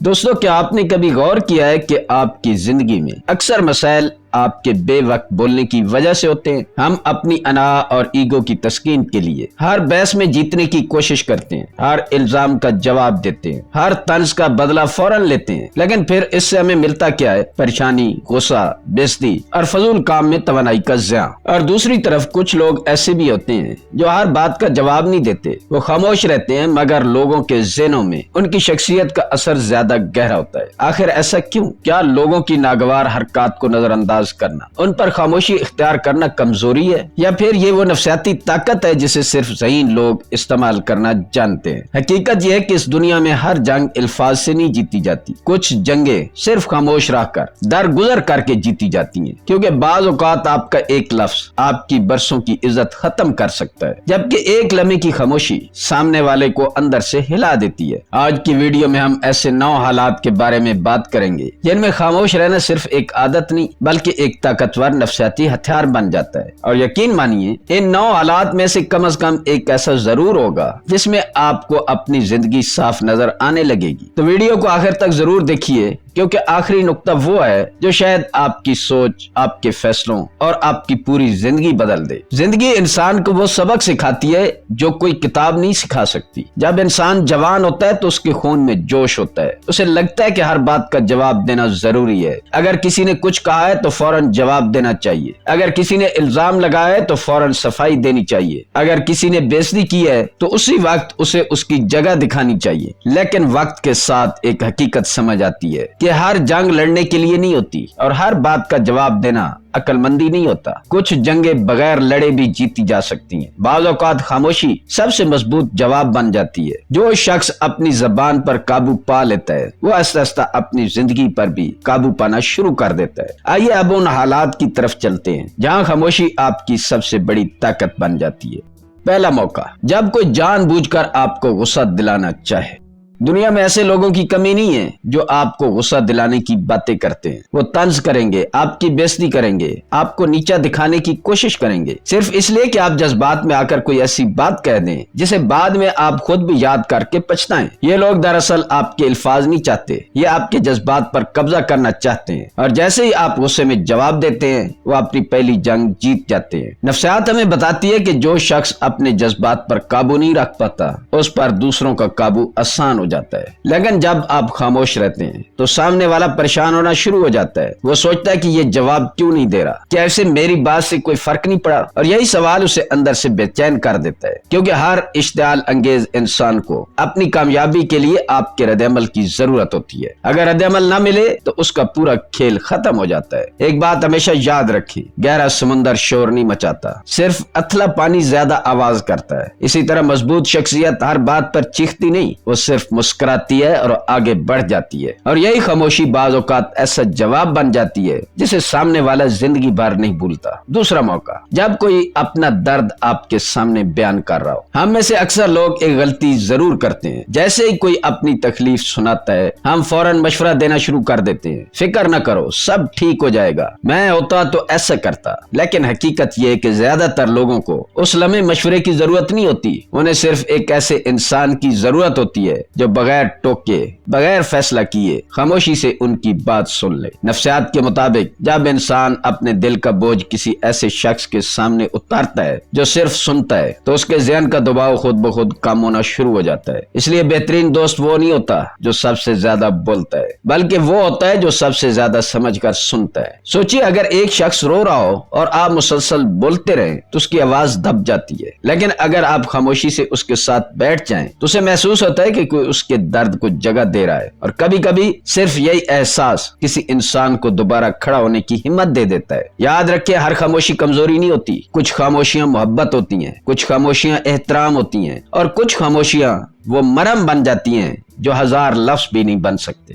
دوستو، کیا آپ نے کبھی غور کیا ہے کہ آپ کی زندگی میں اکثر مسائل آپ کے بے وقت بولنے کی وجہ سے ہوتے ہیں؟ ہم اپنی انا اور ایگو کی تسکین کے لیے ہر بحث میں جیتنے کی کوشش کرتے ہیں، ہر الزام کا جواب دیتے ہیں، ہر طنز کا بدلہ فوراً لیتے ہیں، لیکن پھر اس سے ہمیں ملتا کیا ہے؟ پریشانی، غصہ، بےعزتی اور فضول کام میں توانائی کا ضیاع۔ اور دوسری طرف کچھ لوگ ایسے بھی ہوتے ہیں جو ہر بات کا جواب نہیں دیتے، وہ خاموش رہتے ہیں، مگر لوگوں کے ذہنوں میں ان کی شخصیت کا اثر زیادہ گہرا ہوتا ہے۔ آخر ایسا کیوں؟ کیا لوگوں کی ناگوار حرکات کو نظر انداز کرنا، ان پر خاموشی اختیار کرنا کمزوری ہے، یا پھر یہ وہ نفسیاتی طاقت ہے جسے صرف ذہین لوگ استعمال کرنا جانتے ہیں؟ حقیقت یہ ہے کہ اس دنیا میں ہر جنگ الفاظ سے نہیں جیتی جاتی، کچھ جنگیں صرف خاموش رہ کر، درگزر کر کے جیتی جاتی ہیں، کیونکہ بعض اوقات آپ کا ایک لفظ آپ کی برسوں کی عزت ختم کر سکتا ہے، جبکہ ایک لمحے کی خاموشی سامنے والے کو اندر سے ہلا دیتی ہے۔ آج کی ویڈیو میں ہم ایسے 9 حالات کے بارے میں بات کریں گے جن میں خاموش رہنا صرف ایک عادت نہیں بلکہ ایک طاقتور نفسیاتی ہتھیار بن جاتا ہے۔ اور یقین مانیے، ان 9 حالات میں سے کم از کم ایک ایسا ضرور ہوگا جس میں آپ کو اپنی زندگی صاف نظر آنے لگے گی۔ تو ویڈیو کو آخر تک ضرور دیکھیے، کیونکہ آخری نقطہ وہ ہے جو شاید آپ کی سوچ، آپ کے فیصلوں اور آپ کی پوری زندگی بدل دے۔ زندگی انسان کو وہ سبق سکھاتی ہے جو کوئی کتاب نہیں سکھا سکتی۔ جب انسان جوان ہوتا ہے تو اس کے خون میں جوش ہوتا ہے، اسے لگتا ہے کہ ہر بات کا جواب دینا ضروری ہے۔ اگر کسی نے کچھ کہا ہے تو فوراً جواب دینا چاہیے، اگر کسی نے الزام لگایا ہے تو فوراً صفائی دینی چاہیے، اگر کسی نے بے عزتی کی ہے تو اسی وقت اسے اس کی جگہ دکھانی چاہیے۔ لیکن وقت کے ساتھ ایک حقیقت سمجھ آتی ہے کہ ہر جنگ لڑنے کے لیے نہیں ہوتی، اور ہر بات کا جواب دینا عقل مندی نہیں ہوتا۔ کچھ جنگیں بغیر لڑے بھی جیتی جا سکتی ہیں۔ بعض اوقات خاموشی سب سے مضبوط جواب بن جاتی ہے۔ جو شخص اپنی زبان پر قابو پا لیتا ہے وہ آہستہ آہستہ اپنی زندگی پر بھی قابو پانا شروع کر دیتا ہے۔ آئیے اب ان حالات کی طرف چلتے ہیں جہاں خاموشی آپ کی سب سے بڑی طاقت بن جاتی ہے۔ پہلا موقع، جب کوئی جان بوجھ کر آپ کو غصہ دلانا چاہے۔ دنیا میں ایسے لوگوں کی کمی نہیں ہے جو آپ کو غصہ دلانے کی باتیں کرتے ہیں۔ وہ طنز کریں گے، آپ کی بے عزتی کریں گے، آپ کو نیچا دکھانے کی کوشش کریں گے، صرف اس لیے کہ آپ جذبات میں آ کر کوئی ایسی بات کہہ دیں جسے بعد میں آپ خود بھی یاد کر کے پچھتائیں۔ یہ لوگ دراصل آپ کے الفاظ نہیں چاہتے، یہ آپ کے جذبات پر قبضہ کرنا چاہتے ہیں، اور جیسے ہی آپ غصے میں جواب دیتے ہیں وہ اپنی پہلی جنگ جیت جاتے ہیں۔ نفسیات ہمیں بتاتی ہے کہ جو شخص اپنے جذبات پر قابو نہیں رکھ پاتا اس پر دوسروں کا قابو آسان ہو جاتا ہے۔ لیکن جب آپ خاموش رہتے ہیں تو سامنے والا پریشان ہونا شروع ہو جاتا ہے۔ وہ سوچتا ہے کہ یہ جواب کیوں نہیں دے رہا، کیا اسے میری بات سے کوئی فرق نہیں پڑا؟ اور یہی سوال اسے اندر سے بے چین کر دیتا ہے، کیونکہ ہر اشتعال انگیز انسان کو اپنی کامیابی کے لیے آپ کے رد عمل کی ضرورت ہوتی ہے۔ اگر رد عمل نہ ملے تو اس کا پورا کھیل ختم ہو جاتا ہے۔ ایک بات ہمیشہ یاد رکھیں، گہرا سمندر شور نہیں مچاتا، صرف اتھلا پانی زیادہ آواز کرتا ہے۔ اسی طرح مضبوط شخصیت ہر بات پر چیختی نہیں، وہ صرف مسکراتی ہے اور آگے بڑھ جاتی ہے۔ اور یہی خاموشی بعض اوقات ایسا جواب بن جاتی ہے جسے سامنے والا زندگی بھر نہیں بھولتا۔ دوسرا موقع، جب کوئی اپنا درد آپ کے سامنے بیان کر رہا ہو۔ ہم میں سے اکثر لوگ ایک غلطی ضرور کرتے ہیں، جیسے ہی کوئی اپنی تکلیف سناتا ہے ہم فوراً مشورہ دینا شروع کر دیتے ہیں۔ فکر نہ کرو، سب ٹھیک ہو جائے گا، میں ہوتا تو ایسا کرتا۔ لیکن حقیقت یہ ہے کہ زیادہ تر لوگوں کو اس لمحے مشورے کی ضرورت نہیں ہوتی، انہیں صرف ایک ایسے انسان کی ضرورت ہوتی ہے جو بغیر ٹوکے، بغیر فیصلہ کیے خاموشی سے ان کی بات سن لے۔ نفسیات کے مطابق جب انسان اپنے دل کا بوجھ کسی ایسے شخص کے سامنے اتارتا ہے جو صرف سنتا ہے تو اس کے ذہن کا دباؤ خود بخود کم ہونا شروع ہو جاتا ہے۔ اس لیے بہترین دوست وہ نہیں ہوتا جو سب سے زیادہ بولتا ہے، بلکہ وہ ہوتا ہے جو سب سے زیادہ سمجھ کر سنتا ہے۔ سوچیے، اگر ایک شخص رو رہا ہو اور آپ مسلسل بولتے رہیں تو اس کی آواز دب جاتی ہے، لیکن اگر آپ خاموشی سے اس کے ساتھ بیٹھ جائیں تو اسے محسوس ہوتا ہے کہ کوئی اس کے درد کو جگہ دے رہا ہے۔ اور کبھی کبھی صرف یہی احساس کسی انسان کو دوبارہ کھڑا ہونے کی ہمت دے دیتا ہے۔ یاد رکھیں، ہر خاموشی کمزوری نہیں ہوتی، کچھ خاموشیاں محبت ہوتی ہیں، کچھ خاموشیاں احترام ہوتی ہیں، اور کچھ خاموشیاں وہ مرہم بن جاتی ہیں جو 1000 لفظ بھی نہیں بن سکتے۔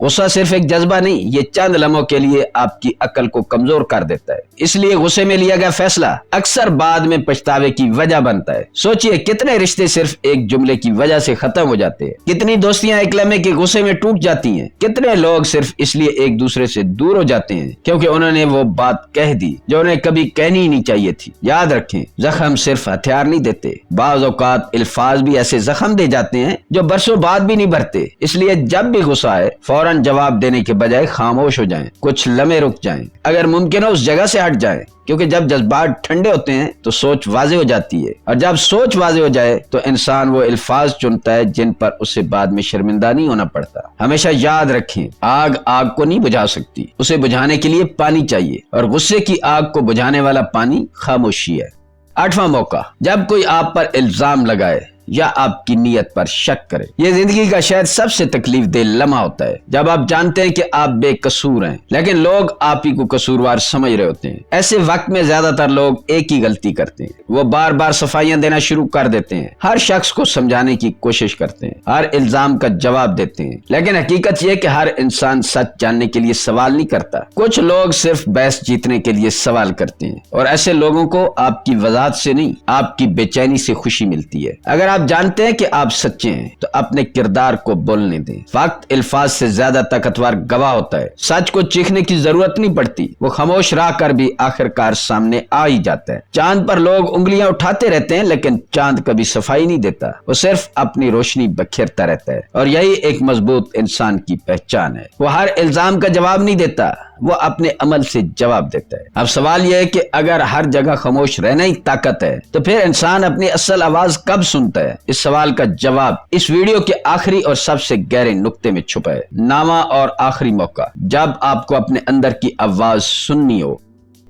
غصہ صرف ایک جذبہ نہیں، یہ چند لمحوں کے لیے آپ کی عقل کو کمزور کر دیتا ہے، اس لیے غصے میں لیا گیا فیصلہ اکثر بعد میں پچھتاوے کی وجہ بنتا ہے۔ سوچئے کتنے رشتے صرف ایک جملے کی وجہ سے ختم ہو جاتے ہیں، کتنی دوستیاں ایک لمحے کے غصے میں ٹوٹ جاتی ہیں، کتنے لوگ صرف اس لیے ایک دوسرے سے دور ہو جاتے ہیں کیونکہ انہوں نے وہ بات کہہ دی جو انہیں کبھی کہنی ہی نہیں چاہیے تھی۔ یاد رکھیں، زخم صرف ہتھیار نہیں دیتے، بعض اوقات الفاظ بھی ایسے زخم دے جاتے ہیں جو برسوں بعد بھی نہیں بھرتے۔ اس لیے جب بھی غصہ آئے فوراً جواب دینے کے بجائے خاموش ہو جائیں، کچھ لمحے رک جائیں، اگر ممکن ہو اس جگہ سے ہٹ جائیں، کیونکہ جب جذبات ٹھنڈے ہوتے ہیں تو سوچ واضح ہو جاتی ہے، اور جب سوچ واضح ہو جائے تو انسان وہ الفاظ چنتا ہے جن پر اسے بعد میں شرمندہ نہیں ہونا پڑتا۔ ہمیشہ یاد رکھیں، آگ آگ کو نہیں بجھا سکتی، اسے بجھانے کے لیے پانی چاہیے، اور غصے کی آگ کو بجھانے والا پانی خاموشی ہے۔ 8واں موقع، جب کوئی آپ پر الزام لگائے یا آپ کی نیت پر شک کرے۔ یہ زندگی کا شاید سب سے تکلیف دہ لمحہ ہوتا ہے جب آپ جانتے ہیں کہ آپ بے قصور ہیں لیکن لوگ آپ ہی کو قصوروار سمجھ رہے ہوتے ہیں۔ ایسے وقت میں زیادہ تر لوگ ایک ہی غلطی کرتے ہیں، وہ بار بار صفائیاں دینا شروع کر دیتے ہیں، ہر شخص کو سمجھانے کی کوشش کرتے ہیں، ہر الزام کا جواب دیتے ہیں، لیکن حقیقت یہ کہ ہر انسان سچ جاننے کے لیے سوال نہیں کرتا۔ کچھ لوگ صرف بحث جیتنے کے لیے سوال کرتے ہیں، اور ایسے لوگوں کو آپ کی وضاحت سے نہیں، آپ کی بے چینی سے خوشی ملتی ہے۔ اگر آپ جانتے ہیں کہ آپ سچے ہیں تو اپنے کردار کو بولنے دیں۔ وقت الفاظ سے زیادہ طاقتور گواہ ہوتا ہے، سچ کو چیخنے کی ضرورت نہیں پڑتی، وہ خاموش رہ کر بھی آخرکار سامنے آ ہی جاتا ہے۔ چاند پر لوگ انگلیاں اٹھاتے رہتے ہیں لیکن چاند کبھی صفائی نہیں دیتا، وہ صرف اپنی روشنی بکھیرتا رہتا ہے، اور یہی ایک مضبوط انسان کی پہچان ہے۔ وہ ہر الزام کا جواب نہیں دیتا، وہ اپنے عمل سے جواب دیتا ہے۔ اب سوال یہ ہے کہ اگر ہر جگہ خاموش رہنا ہی طاقت ہے تو پھر انسان اپنی اصل آواز کب سنتا ہے؟ اس سوال کا جواب اس ویڈیو کے آخری اور سب سے گہرے نقطے میں چھپا ہے۔ 9واں اور آخری موقع، جب آپ کو اپنے اندر کی آواز سننی ہو۔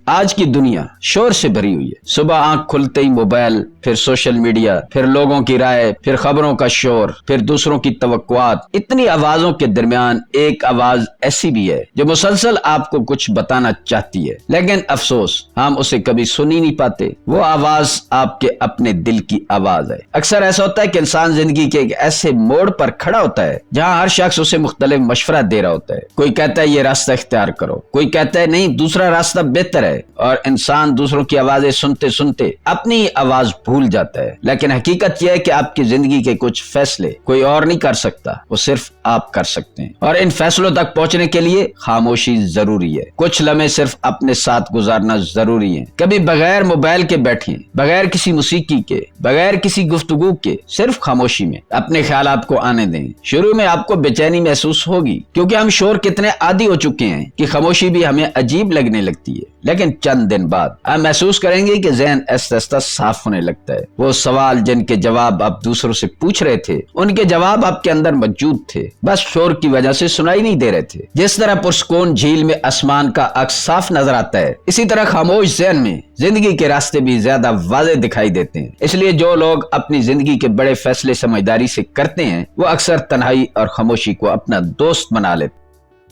آج کی دنیا شور سے بھری ہوئی ہے، صبح آنکھ کھلتے ہی موبائل، پھر سوشل میڈیا، پھر لوگوں کی رائے، پھر خبروں کا شور، پھر دوسروں کی توقعات۔ اتنی آوازوں کے درمیان ایک آواز ایسی بھی ہے جو مسلسل آپ کو کچھ بتانا چاہتی ہے، لیکن افسوس ہم اسے کبھی سن ہی نہیں پاتے۔ وہ آواز آپ کے اپنے دل کی آواز ہے۔ اکثر ایسا ہوتا ہے کہ انسان زندگی کے ایک ایسے موڑ پر کھڑا ہوتا ہے جہاں ہر شخص اسے مختلف مشورہ دے رہا ہوتا ہے۔ کوئی کہتا ہے یہ راستہ اختیار کرو، کوئی کہتا ہے نہیں دوسرا راستہ بہتر ہے، اور انسان دوسروں کی آوازیں سنتے سنتے اپنی آواز بھول جاتا ہے۔ لیکن حقیقت یہ ہے کہ آپ کی زندگی کے کچھ فیصلے کوئی اور نہیں کر سکتا، وہ صرف آپ کر سکتے ہیں، اور ان فیصلوں تک پہنچنے کے لیے خاموشی ضروری ہے۔ کچھ لمحے صرف اپنے ساتھ گزارنا ضروری ہے۔ کبھی بغیر موبائل کے بیٹھیں، بغیر کسی موسیقی کے، بغیر کسی گفتگو کے، صرف خاموشی میں اپنے خیالات کو آنے دیں۔ شروع میں آپ کو بے چینی محسوس ہوگی کیونکہ ہم شور کتنے عادی ہو چکے ہیں کہ خاموشی بھی ہمیں عجیب لگنے لگتی ہے، لیکن چند دن بعد آپ محسوس کریں گے کہ ذہن آہستہ آہستہ صاف ہونے لگتا ہے۔ وہ سوال جن کے جواب آپ دوسروں سے پوچھ رہے تھے ان کے جواب آپ کے اندر موجود تھے، بس شور کی وجہ سے سنائی نہیں دے رہے تھے۔ جس طرح پرسکون جھیل میں آسمان کا عکس صاف نظر آتا ہے، اسی طرح خاموش ذہن میں زندگی کے راستے بھی زیادہ واضح دکھائی دیتے ہیں۔ اس لیے جو لوگ اپنی زندگی کے بڑے فیصلے سمجھداری سے کرتے ہیں وہ اکثر تنہائی اور خاموشی کو اپنا دوست بنا لیتے ہیں۔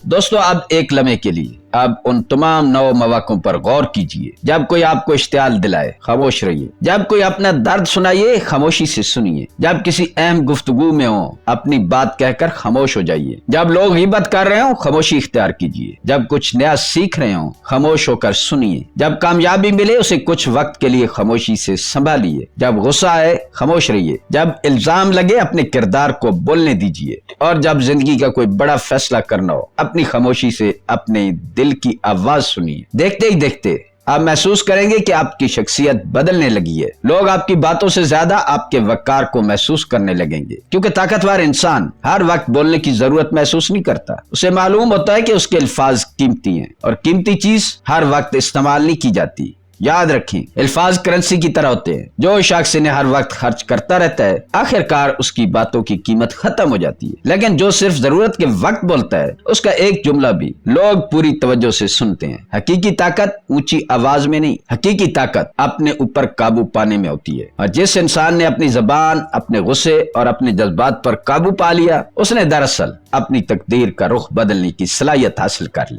دوستو، اب ایک لمحے کے لیے اب ان تمام 9 مواقعوں پر غور کیجئے۔ جب کوئی آپ کو اشتعال دلائے، خاموش رہیے۔ جب کوئی اپنا درد سنائیے، خاموشی سے سنیے۔ جب کسی اہم گفتگو میں ہوں، اپنی بات کہہ کر خاموش ہو جائیے۔ جب لوگ غیبت کر رہے ہوں، خاموشی اختیار کیجئے۔ جب کچھ نیا سیکھ رہے ہوں، خاموش ہو کر سنیے۔ جب کامیابی ملے، اسے کچھ وقت کے لیے خاموشی سے سنبھالیے۔ جب غصہ آئے، خاموش رہیے۔ جب الزام لگے، اپنے کردار کو بولنے دیجئے۔ اور جب زندگی کا کوئی بڑا فیصلہ کرنا ہو، اپنی خاموشی سے اپنے دل کی آواز سنیے۔ دیکھتے ہی دیکھتے آپ محسوس کریں گے کہ آپ کی شخصیت بدلنے لگی ہے۔ لوگ آپ کی باتوں سے زیادہ آپ کے وقار کو محسوس کرنے لگیں گے، کیونکہ طاقتور انسان ہر وقت بولنے کی ضرورت محسوس نہیں کرتا۔ اسے معلوم ہوتا ہے کہ اس کے الفاظ قیمتی ہیں، اور قیمتی چیز ہر وقت استعمال نہیں کی جاتی۔ یاد رکھیں، الفاظ کرنسی کی طرح ہوتے ہیں۔ جو شخص انہیں ہر وقت خرچ کرتا رہتا ہے، آخرکار اس کی باتوں کی قیمت ختم ہو جاتی ہے، لیکن جو صرف ضرورت کے وقت بولتا ہے، اس کا ایک جملہ بھی لوگ پوری توجہ سے سنتے ہیں۔ حقیقی طاقت اونچی آواز میں نہیں، حقیقی طاقت اپنے اوپر قابو پانے میں ہوتی ہے۔ اور جس انسان نے اپنی زبان، اپنے غصے اور اپنے جذبات پر قابو پا لیا، اس نے دراصل اپنی تقدیر کا رخ بدلنے کی صلاحیت حاصل کر لی۔